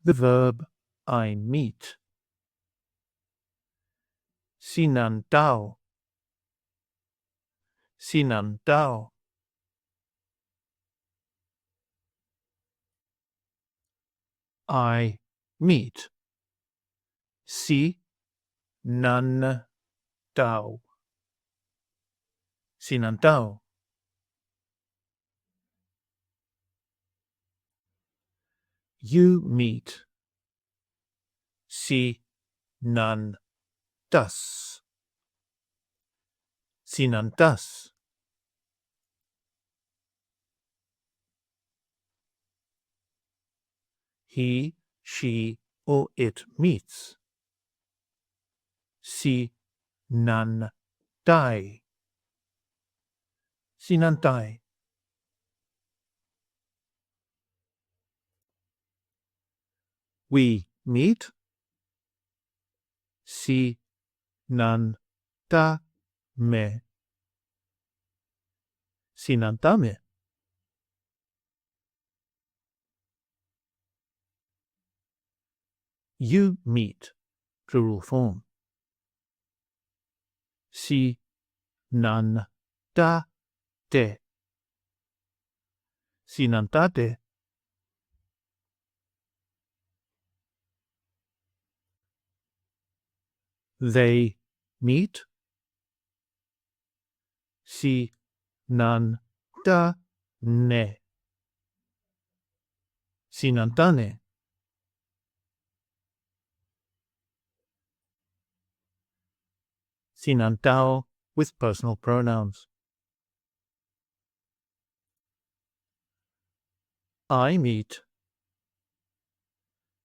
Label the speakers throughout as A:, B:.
A: the verb I meet. Συναντάω, συναντάω. I meet. Συναντάω, συναντάω. You meet. Συναντάς, συναντάς. He, she, or it meets. Συναντάει, συναντάει. We meet. Συναντάμε, συναντάμε. You meet, plural form. Συναντάτε, συναντάτε. They meet. Συναντάνε, συναντάνε. Συναντάω with personal pronouns. I meet.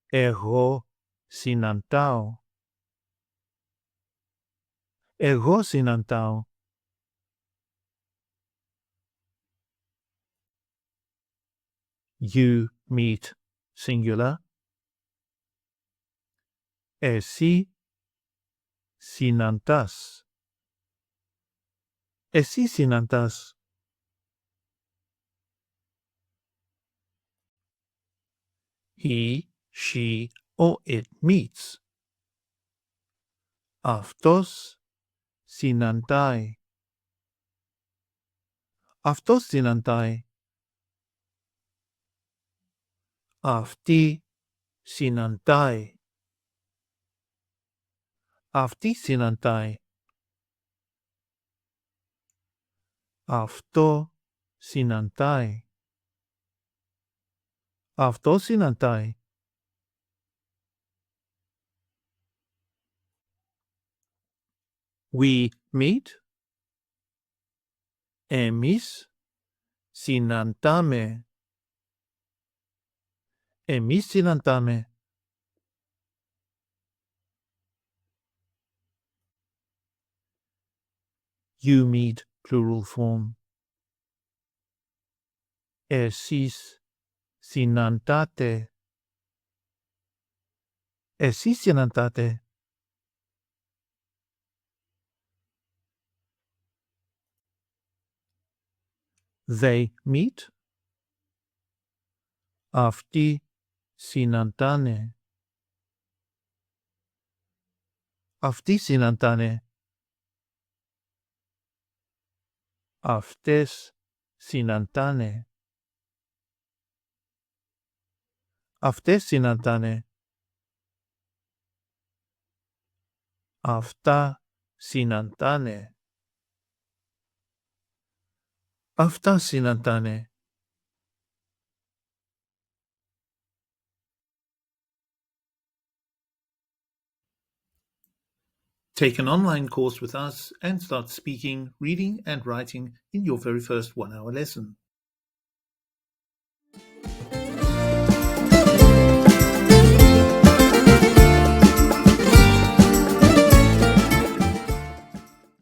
A: Εγώ συναντάω. Εγώ συναντάω. You meet, singular. Εσύ συναντάς. Εσύ συναντάς. He, she, or it meets. Αυτός συναντάει. Αυτός συναντάει. Αυτή συναντάει. Αυτή συναντάει. Αυτό συναντάει. Αυτό συναντάει. We meet. Εμείς συναντάμε. Εμείς συναντάμε. You meet, plural form. Εσείς συναντάτε. Εσείς συναντάτε. They meet. Αυτοί συναντάνε. Αυτοί συναντάνε. Αυτές συναντάνε. Αυτές συναντάνε. Αυτά συναντάνε. Αυτά συναντάνε. Take an online course with us and start speaking, reading, and writing in your very first 1-hour lesson.